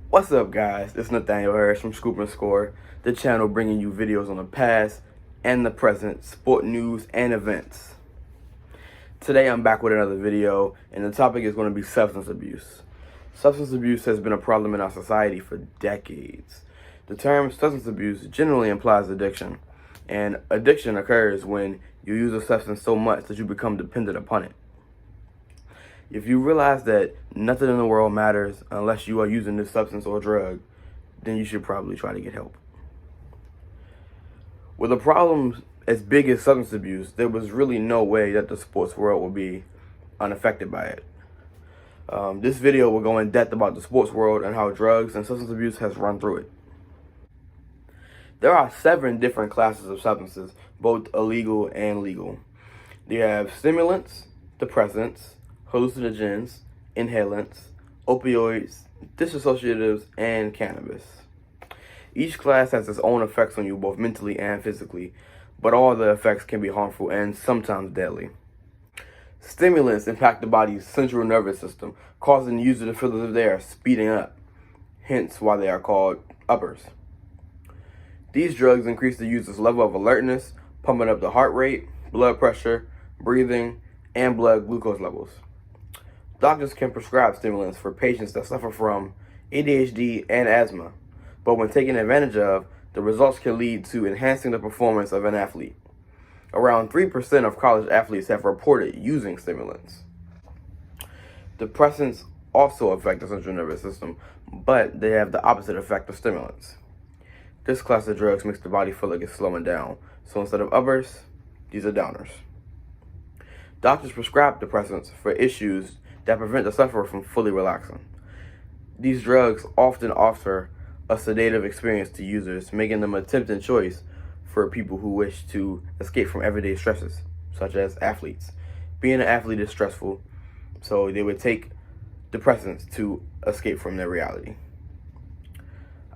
What's up, guys? It's Nathaniel Harris from Scoop and Score, the channel bringing you videos on the past and the present, sport news, and events. Today I'm back with another video, and the topic is going to be substance abuse. Substance abuse has been a problem in our society for decades. The term substance abuse generally implies addiction, and addiction occurs when you use a substance so much that you become dependent upon it. If you realize that nothing in the world matters unless you are using this substance or drug, then you should probably try to get help. With a problem as big as substance abuse, there was really no way that the sports world would be unaffected by it. This video will go in depth about the sports world and how drugs and substance abuse has run through it. There are 7 different classes of substances, both illegal and legal. You have stimulants, depressants, hallucinogens, inhalants, opioids, dissociatives, and cannabis. Each class has its own effects on you both mentally and physically, but all the effects can be harmful and sometimes deadly. Stimulants impact the body's central nervous system, causing the user to feel as if they are speeding up, hence why they are called uppers. These drugs increase the user's level of alertness, pumping up the heart rate, blood pressure, breathing, and blood glucose levels. Doctors can prescribe stimulants for patients that suffer from ADHD and asthma, but when taken advantage of, the results can lead to enhancing the performance of an athlete. Around 3% of college athletes have reported using stimulants. Depressants also affect the central nervous system, but they have the opposite effect of stimulants. This class of drugs makes the body feel like it's slowing down, so instead of uppers, these are downers. Doctors prescribe depressants for issues that prevent the sufferer from fully relaxing. These drugs often offer a sedative experience to users, making them a tempting choice for people who wish to escape from everyday stresses, such as athletes. Being an athlete is stressful, so they would take depressants to escape from their reality.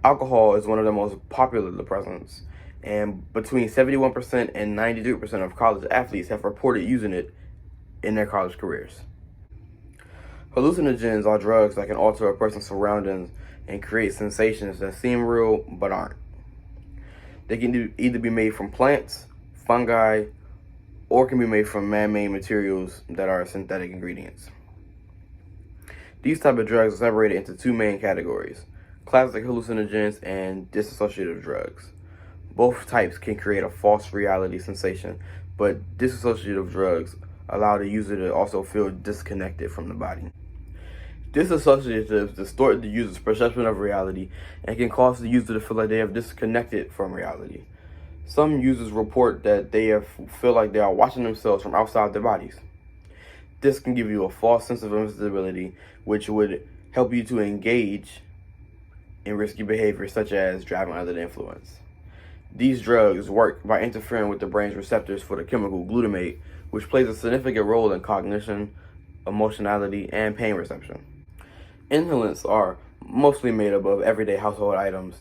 Alcohol is one of the most popular depressants, and between 71% and 92% of college athletes have reported using it in their college careers. Hallucinogens are drugs that can alter a person's surroundings and create sensations that seem real but aren't. They can either be made from plants, fungi, or can be made from man-made materials that are synthetic ingredients. These type of drugs are separated into 2 main categories: classic hallucinogens and dissociative drugs. Both types can create a false reality sensation, but dissociative drugs allow the user to also feel disconnected from the body. Dissociatives distort the user's perception of reality and can cause the user to feel like they have disconnected from reality. Some users report that they feel like they are watching themselves from outside their bodies. This can give you a false sense of invisibility, which would help you to engage in risky behavior such as driving under the influence. These drugs work by interfering with the brain's receptors for the chemical glutamate, which plays a significant role in cognition, emotionality, and pain reception. Inhalants are mostly made up of everyday household items.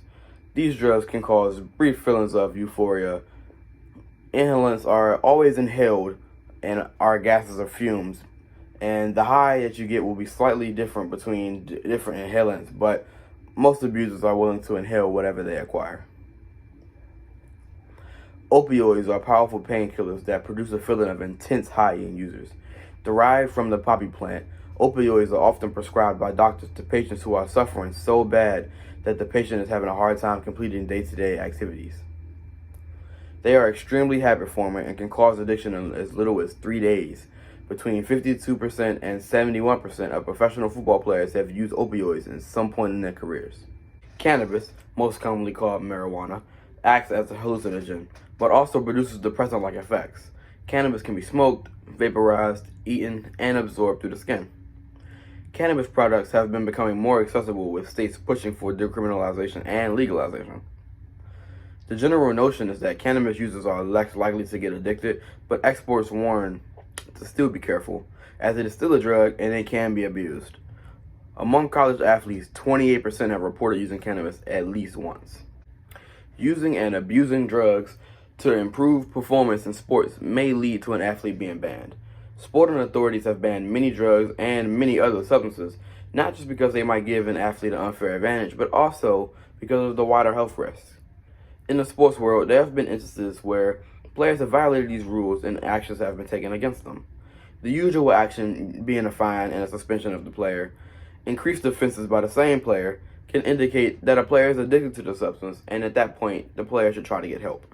These drugs can cause brief feelings of euphoria. Inhalants are always inhaled and are gases or fumes, and the high that you get will be slightly different between different inhalants, but most abusers are willing to inhale whatever they acquire. Opioids are powerful painkillers that produce a feeling of intense high in users. Derived from the poppy plant, opioids are often prescribed by doctors to patients who are suffering so bad that the patient is having a hard time completing day-to-day activities. They are extremely habit-forming and can cause addiction in as little as 3 days. Between 52% and 71% of professional football players have used opioids at some point in their careers. Cannabis, most commonly called marijuana, acts as a hallucinogen, but also produces depressant-like effects. Cannabis can be smoked, vaporized, eaten, and absorbed through the skin. Cannabis products have been becoming more accessible, with states pushing for decriminalization and legalization. The general notion is that cannabis users are less likely to get addicted, but experts warn to still be careful, as it is still a drug and it can be abused. Among college athletes, 28% have reported using cannabis at least once. Using and abusing drugs to improve performance in sports may lead to an athlete being banned. Sporting authorities have banned many drugs and many other substances not just because they might give an athlete an unfair advantage, but also because of the wider health risks. In the sports world, there have been instances where players have violated these rules and actions have been taken against them. The usual action being a fine and a suspension of the player. Increased offenses by the same player can indicate that a player is addicted to the substance, and at that point, the player should try to get help.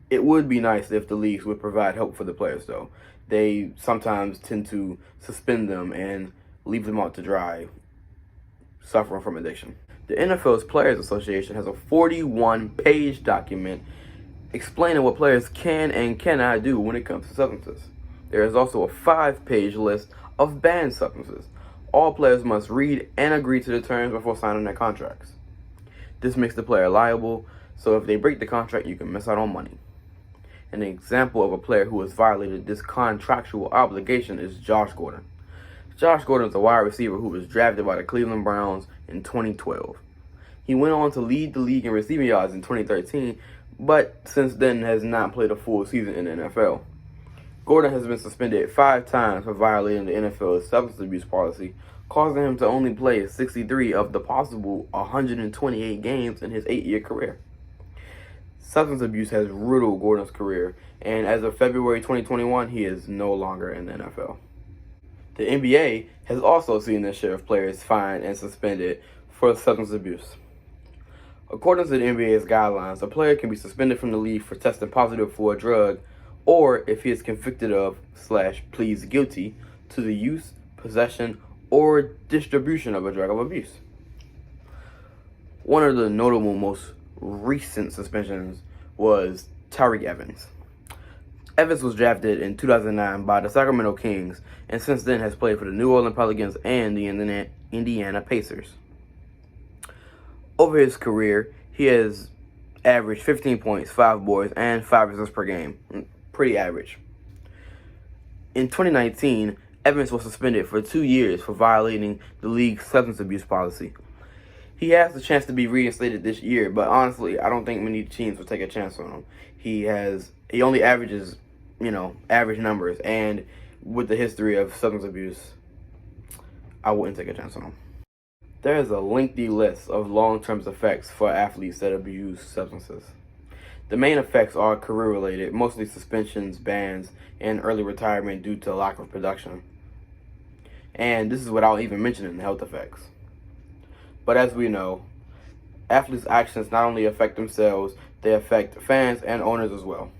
It would be nice if the leagues would provide help for the players, though. They sometimes tend to suspend them and leave them out to dry, suffering from addiction. The NFL's Players Association has a 41-page document explaining what players can and cannot do when it comes to substances. There is also a 5-page list of banned substances. All players must read and agree to the terms before signing their contracts. This makes the player liable, so if they break the contract, you can miss out on money. An example of a player who has violated this contractual obligation is Josh Gordon. Josh Gordon is a wide receiver who was drafted by the Cleveland Browns in 2012. He went on to lead the league in receiving yards in 2013, but since then has not played a full season in the NFL. Gordon has been suspended 5 times for violating the NFL's substance abuse policy, causing him to only play 63 of the possible 128 games in his 8-year career. Substance abuse has riddled Gordon's career, and as of February 2021, he is no longer in the NFL. The NBA has also seen their share of players fined and suspended for substance abuse. According to the NBA's guidelines, a player can be suspended from the league for testing positive for a drug, or if he is convicted of / pleads guilty to the use, possession, or distribution of a drug of abuse. One of the notable most recent suspensions was Tyreke Evans. Evans was drafted in 2009 by the Sacramento Kings and since then has played for the New Orleans Pelicans and the Indiana Pacers. Over his career, he has averaged 15 points, 5 boards, and 5 assists per game. Pretty average. In 2019, Evans was suspended for 2 years for violating the league's substance abuse policy. He has the chance to be reinstated this year, but honestly, I don't think many teams will take a chance on him. He only averages, average numbers, and with the history of substance abuse, I wouldn't take a chance on him. There is a lengthy list of long-term effects for athletes that abuse substances. The main effects are career-related, mostly suspensions, bans, and early retirement due to lack of production. And this is without even mentioning the health effects. But as we know, athletes' actions not only affect themselves, they affect fans and owners as well.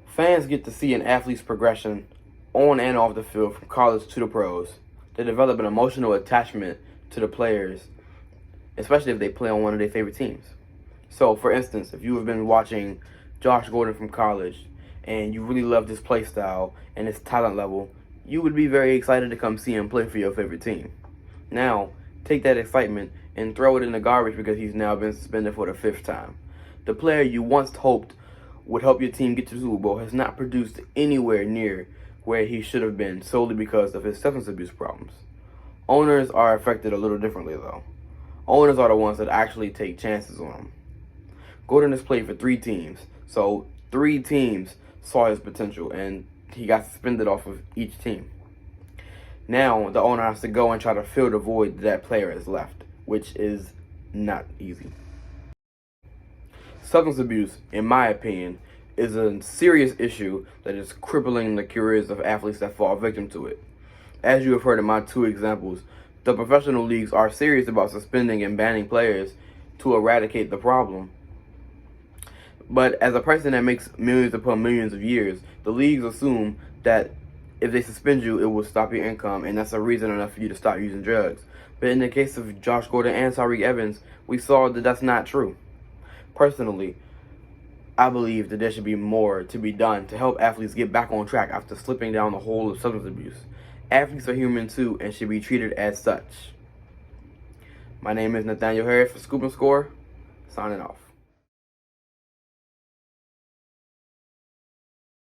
Fans get to see an athlete's progression on and off the field from college to the pros. They develop an emotional attachment to the players, especially if they play on one of their favorite teams. So, for instance, if you have been watching Josh Gordon from college and you really loved his play style and his talent level, you would be very excited to come see him play for your favorite team. Now, take that excitement and throw it in the garbage because he's now been suspended for the 5th time. The player you once hoped would help your team get to the Super Bowl has not produced anywhere near where he should have been solely because of his substance abuse problems. Owners are affected a little differently, though. Owners are the ones that actually take chances on him. Gordon has played for 3 teams, so 3 teams saw his potential, and he got suspended off of each team. Now, the owner has to go and try to fill the void that player has left, which is not easy. Substance abuse, in my opinion, is a serious issue that is crippling the careers of athletes that fall victim to it. As you have heard in my 2 examples, the professional leagues are serious about suspending and banning players to eradicate the problem. But as a person that makes millions upon millions of years, the leagues assume that if they suspend you, it will stop your income, and that's a reason enough for you to stop using drugs. But in the case of Josh Gordon and Tyreke Evans, we saw that that's not true. Personally, I believe that there should be more to be done to help athletes get back on track after slipping down the hole of substance abuse. Athletes are human too and should be treated as such. My name is Nathaniel Harris for Scoop and Score, signing off.